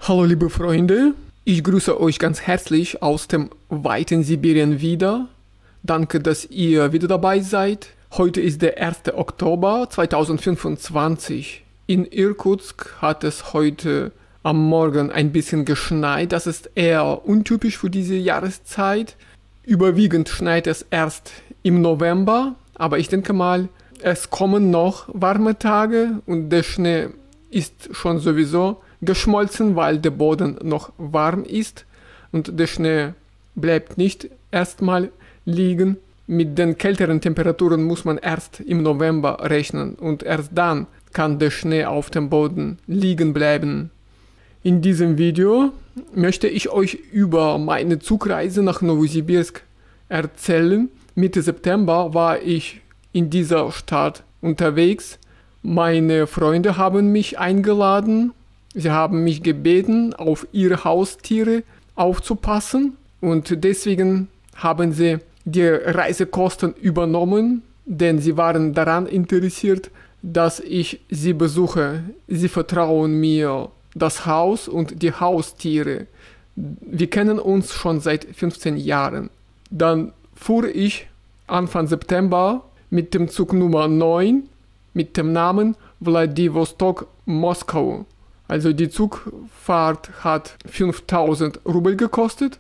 Hallo liebe Freunde, ich grüße euch ganz herzlich aus dem weiten Sibirien wieder. Danke, dass ihr wieder dabei seid. Heute ist der 1. Oktober 2025. In Irkutsk hat es heute am Morgen ein bisschen geschneit. Das ist eher untypisch für diese Jahreszeit. Überwiegend schneit es erst im November, aber ich denke mal, es kommen noch warme Tage und der Schnee ist schon sowieso geschmolzen, weil der Boden noch warm ist und der Schnee bleibt nicht erstmal liegen. Mit den kälteren Temperaturen muss man erst im November rechnen und erst dann kann der Schnee auf dem Boden liegen bleiben. In diesem Video möchte ich euch über meine Zugreise nach Nowosibirsk erzählen. Mitte September war ich in dieser Stadt unterwegs. Meine Freunde haben mich eingeladen. Sie haben mich gebeten, auf ihre Haustiere aufzupassen und deswegen haben sie die Reisekosten übernommen, denn sie waren daran interessiert, dass ich sie besuche. Sie vertrauen mir das Haus und die Haustiere. Wir kennen uns schon seit 15 Jahren. Dann fuhr ich Anfang September mit dem Zug Nummer 9 mit dem Namen Wladiwostok-Moskau. Also die Zugfahrt hat 5000 Rubel gekostet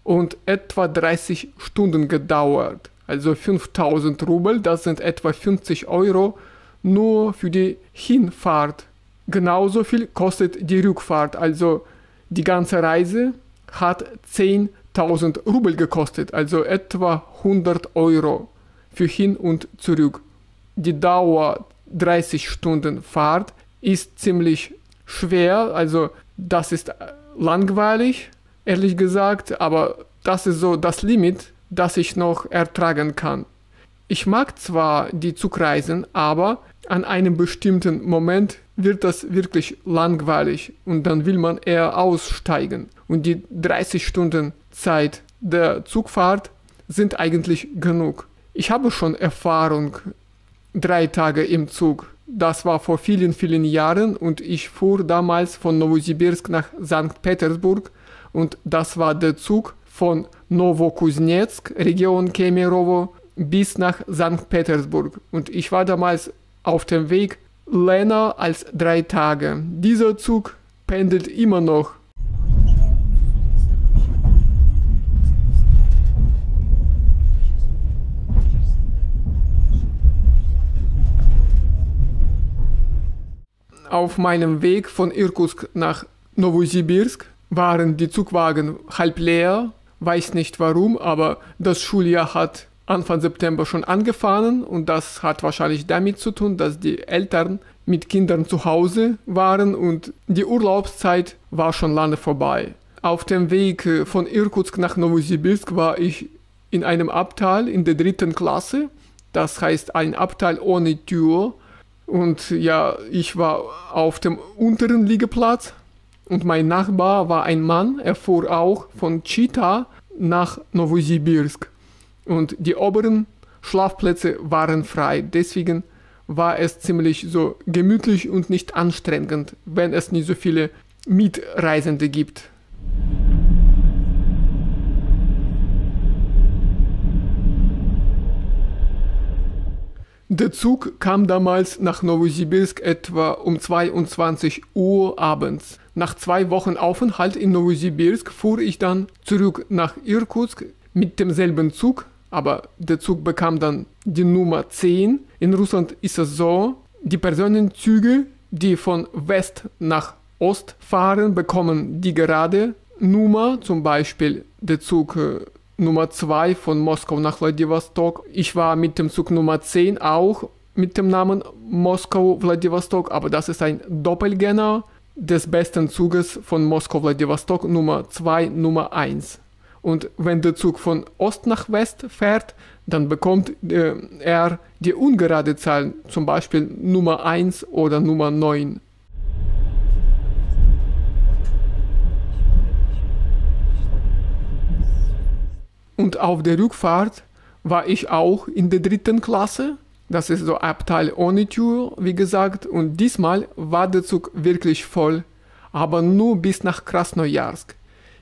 und etwa 30 Stunden gedauert. Also 5000 Rubel, das sind etwa 50 Euro nur für die Hinfahrt. Genauso viel kostet die Rückfahrt, also die ganze Reise hat 10.000 Rubel gekostet, also etwa 100 Euro für hin und zurück. Die Dauer 30 Stunden Fahrt ist ziemlich schwer, also das ist langweilig, ehrlich gesagt, aber das ist so das Limit, das ich noch ertragen kann. Ich mag zwar die Zugreisen, aber an einem bestimmten Moment wird das wirklich langweilig und dann will man eher aussteigen. Und die 30 Stunden Zeit der Zugfahrt sind eigentlich genug. Ich habe schon Erfahrung 3 Tage im Zug. Das war vor vielen, vielen Jahren und ich fuhr damals von Nowosibirsk nach Sankt Petersburg und das war der Zug von Novokuznetsk, Region Kemerowo, bis nach Sankt Petersburg. Und ich war damals auf dem Weg länger als 3 Tage. Dieser Zug pendelt immer noch. Auf meinem Weg von Irkutsk nach Nowosibirsk waren die Zugwagen halb leer. Weiß nicht warum, aber das Schuljahr hat Anfang September schon angefangen und das hat wahrscheinlich damit zu tun, dass die Eltern mit Kindern zu Hause waren und die Urlaubszeit war schon lange vorbei. Auf dem Weg von Irkutsk nach Nowosibirsk war ich in einem Abteil in der 3. Klasse. Das heißt ein Abteil ohne Tür. Und ja, ich war auf dem unteren Liegeplatz und mein Nachbar war ein Mann, er fuhr auch von Chita nach Nowosibirsk. Und die oberen Schlafplätze waren frei, deswegen war es ziemlich so gemütlich und nicht anstrengend, wenn es nicht so viele Mitreisende gibt. Der Zug kam damals nach Nowosibirsk etwa um 22 Uhr abends. Nach 2 Wochen Aufenthalt in Nowosibirsk fuhr ich dann zurück nach Irkutsk mit demselben Zug, aber der Zug bekam dann die Nummer 10. In Russland ist es so, die Personenzüge, die von West nach Ost fahren, bekommen die gerade Nummer, zum Beispiel der Zug Nummer 2 von Moskau nach Wladiwostok. Ich war mit dem Zug Nummer 10 auch mit dem Namen Moskau-Wladiwostok, aber das ist ein Doppelgänger des besten Zuges von Moskau-Wladiwostok Nummer 2, Nummer 1. Und wenn der Zug von Ost nach West fährt, dann bekommt er die ungerade Zahl, zum Beispiel Nummer 1 oder Nummer 9. Und auf der Rückfahrt war ich auch in der 3. Klasse. Das ist so Abteil ohne Tür, wie gesagt. Und diesmal war der Zug wirklich voll. aber nur bis nach Krasnojarsk.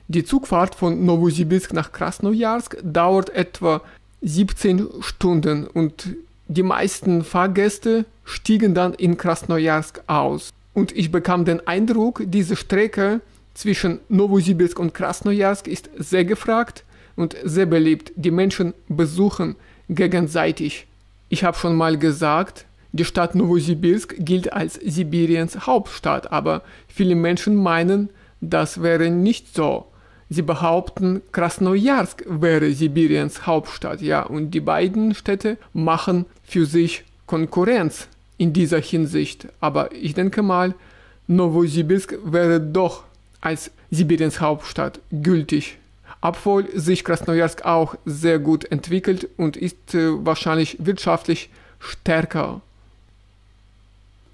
Die Zugfahrt von Nowosibirsk nach Krasnojarsk dauert etwa 17 Stunden und die meisten Fahrgäste stiegen dann in Krasnojarsk aus. Und ich bekam den Eindruck, diese Strecke zwischen Nowosibirsk und Krasnojarsk ist sehr gefragt und sehr beliebt. Die Menschen besuchen gegenseitig. Ich habe schon mal gesagt, die Stadt Nowosibirsk gilt als Sibiriens Hauptstadt, aber viele Menschen meinen, das wäre nicht so. Sie behaupten, Krasnojarsk wäre Sibiriens Hauptstadt, ja, und die beiden Städte machen für sich Konkurrenz in dieser Hinsicht. Aber ich denke mal, Nowosibirsk wäre doch als Sibiriens Hauptstadt gültig, obwohl sich Krasnojarsk auch sehr gut entwickelt und ist wahrscheinlich wirtschaftlich stärker.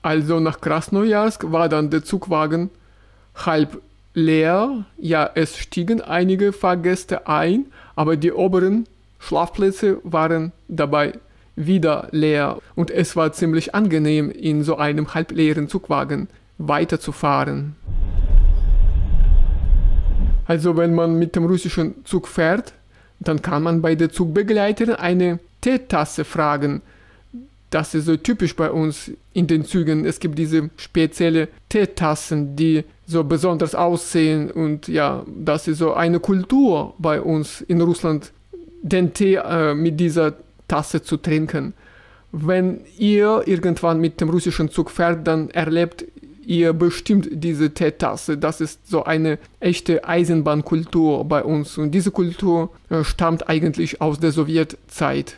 Also nach Krasnojarsk war dann der Zugwagen halb leer. Ja, es stiegen einige Fahrgäste ein, aber die oberen Schlafplätze waren dabei wieder leer und es war ziemlich angenehm, in so einem halbleeren Zugwagen weiterzufahren. Also wenn man mit dem russischen Zug fährt, dann kann man bei der Zugbegleiterin eine Teetasse fragen. Das ist so typisch bei uns in den Zügen. Es gibt diese spezielle Teetassen, die so besonders aussehen und ja, das ist so eine Kultur bei uns in Russland, den Tee mit dieser Tasse zu trinken. Wenn ihr irgendwann mit dem russischen Zug fährt, dann erlebt ihr bestimmt diese Teetasse. Das ist so eine echte Eisenbahnkultur bei uns und diese Kultur stammt eigentlich aus der Sowjetzeit.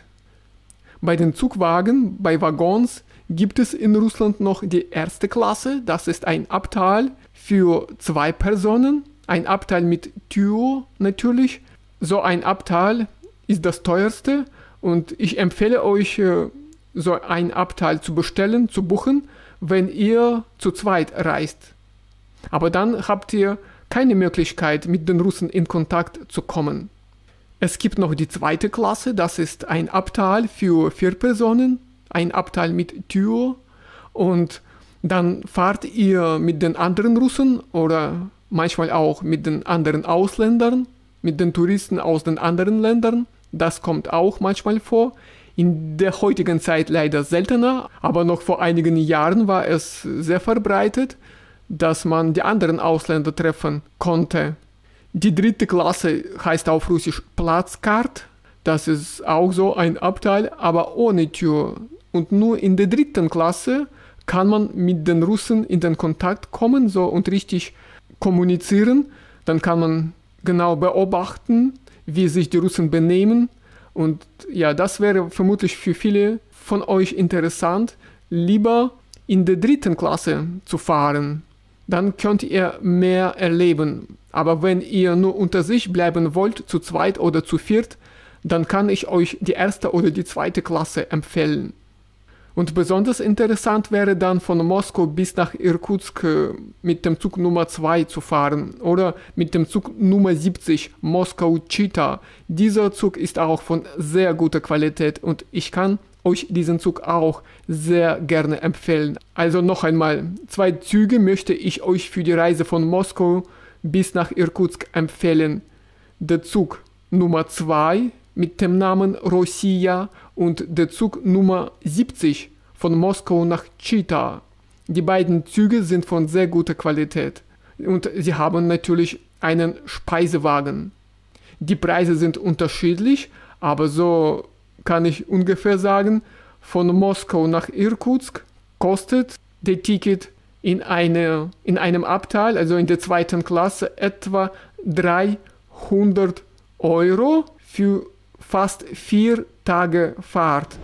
Bei den Zugwagen, bei Waggons, gibt es in Russland noch die erste Klasse. Das ist ein Abteil für 2 Personen, ein Abteil mit Tür natürlich. So ein Abteil ist das teuerste und ich empfehle euch, so ein Abteil zu bestellen, zu buchen, wenn ihr zu zweit reist. Aber dann habt ihr keine Möglichkeit, mit den Russen in Kontakt zu kommen. Es gibt noch die zweite Klasse, das ist ein Abteil für 4 Personen, ein Abteil mit Tür und dann fahrt ihr mit den anderen Russen oder manchmal auch mit den anderen Ausländern, mit den Touristen aus den anderen Ländern. Das kommt auch manchmal vor. In der heutigen Zeit leider seltener, aber noch vor einigen Jahren war es sehr verbreitet, dass man die anderen Ausländer treffen konnte. Die dritte Klasse heißt auf Russisch Platzkart. Das ist auch so ein Abteil, aber ohne Tür. Und nur in der dritten Klasse kann man mit den Russen in den Kontakt kommen so und richtig kommunizieren. Dann kann man genau beobachten, wie sich die Russen benehmen. Und ja, das wäre vermutlich für viele von euch interessant, lieber in der dritten Klasse zu fahren. Dann könnt ihr mehr erleben. Aber wenn ihr nur unter sich bleiben wollt, zu zweit oder zu viert, dann kann ich euch die erste oder die zweite Klasse empfehlen. Und besonders interessant wäre dann von Moskau bis nach Irkutsk mit dem Zug Nummer 2 zu fahren oder mit dem Zug Nummer 70 Moskau-Chita. Dieser Zug ist auch von sehr guter Qualität und ich kann euch diesen Zug auch sehr gerne empfehlen. Also noch einmal, 2 Züge möchte ich euch für die Reise von Moskau bis nach Irkutsk empfehlen. Der Zug Nummer 2 mit dem Namen Rossiya und der Zug Nummer 70 von Moskau nach Chita. Die beiden Züge sind von sehr guter Qualität und sie haben natürlich einen Speisewagen. Die Preise sind unterschiedlich, aber so kann ich ungefähr sagen, von Moskau nach Irkutsk kostet der Ticket in einem Abteil, also in der zweiten Klasse, etwa 300 € für fast 4 Tage Fahrt.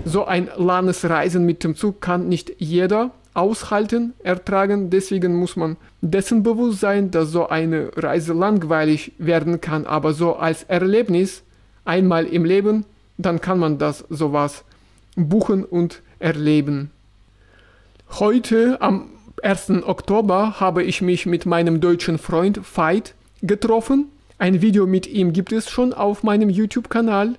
So ein langes Reisen mit dem Zug kann nicht jeder aushalten, ertragen. Deswegen muss man dessen bewusst sein, dass so eine Reise langweilig werden kann, aber so als Erlebnis einmal im Leben, dann kann man das sowas buchen und erleben. Heute am 1. Oktober habe ich mich mit meinem deutschen Freund Veit getroffen. Ein Video mit ihm gibt es schon auf meinem YouTube-Kanal.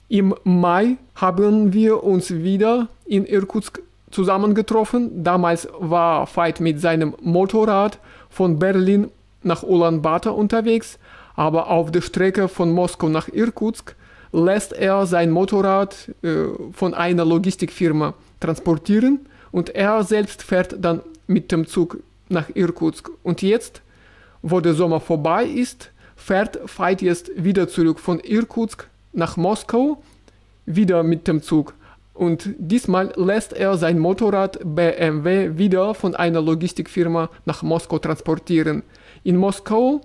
Im Mai haben wir uns wieder in Irkutsk zusammengetroffen. Damals war Veit mit seinem Motorrad von Berlin nach Ulaanbaatar unterwegs, aber auf der Strecke von Moskau nach Irkutsk lässt er sein Motorrad von einer Logistikfirma transportieren und er selbst fährt dann mit dem Zug nach Irkutsk. Und jetzt, wo der Sommer vorbei ist, fährt Veit jetzt wieder zurück von Irkutsk nach Moskau, wieder mit dem Zug. Und diesmal lässt er sein Motorrad BMW wieder von einer Logistikfirma nach Moskau transportieren. In Moskau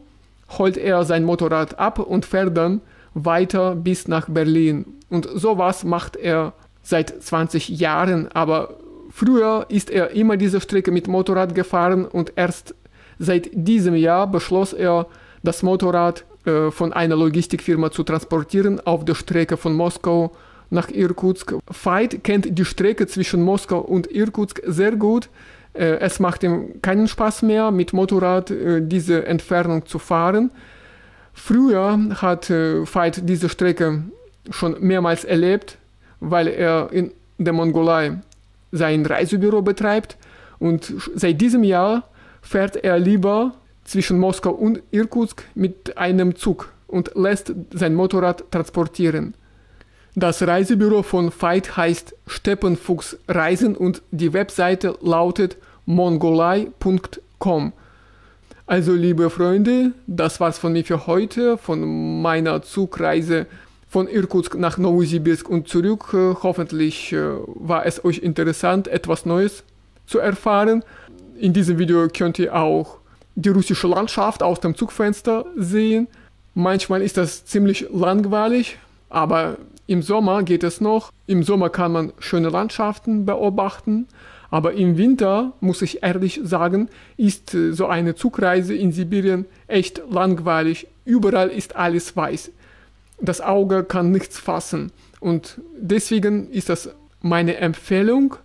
holt er sein Motorrad ab und fährt dann weiter bis nach Berlin. Und sowas macht er seit 20 Jahren, aber früher ist er immer diese Strecke mit Motorrad gefahren und erst seit diesem Jahr beschloss er, das Motorrad von einer Logistikfirma zu transportieren auf der Strecke von Moskau nach Irkutsk. Veit kennt die Strecke zwischen Moskau und Irkutsk sehr gut. Es macht ihm keinen Spaß mehr, mit Motorrad diese Entfernung zu fahren. Früher hat Veit diese Strecke schon mehrmals erlebt, weil er in der Mongolei sein Reisebüro betreibt und seit diesem Jahr fährt er lieber zwischen Moskau und Irkutsk mit einem Zug und lässt sein Motorrad transportieren. Das Reisebüro von Veit heißt Steppenfuchs Reisen und die Webseite lautet mongolei.com. Also liebe Freunde, das war's von mir für heute, von meiner Zugreise von Irkutsk nach Novosibirsk und zurück. Hoffentlich war es euch interessant, etwas Neues zu erfahren. In diesem Video könnt ihr auch die russische Landschaft aus dem Zugfenster sehen. Manchmal ist das ziemlich langweilig, aber im Sommer geht es noch. Im Sommer kann man schöne Landschaften beobachten, aber im Winter, muss ich ehrlich sagen, ist so eine Zugreise in Sibirien echt langweilig. Überall ist alles weiß. Das Auge kann nichts fassen und deswegen ist das meine Empfehlung,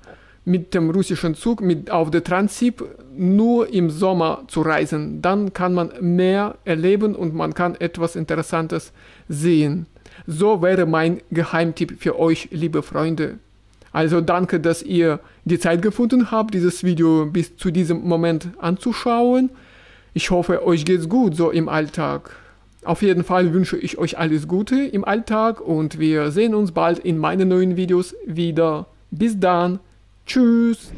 mit dem russischen Zug, auf der Transsib, nur im Sommer zu reisen. Dann kann man mehr erleben und man kann etwas Interessantes sehen. So wäre mein Geheimtipp für euch, liebe Freunde. Also danke, dass ihr die Zeit gefunden habt, dieses Video bis zu diesem Moment anzuschauen. Ich hoffe, euch geht's gut so im Alltag. Auf jeden Fall wünsche ich euch alles Gute im Alltag und wir sehen uns bald in meinen neuen Videos wieder. Bis dann. Tschüss.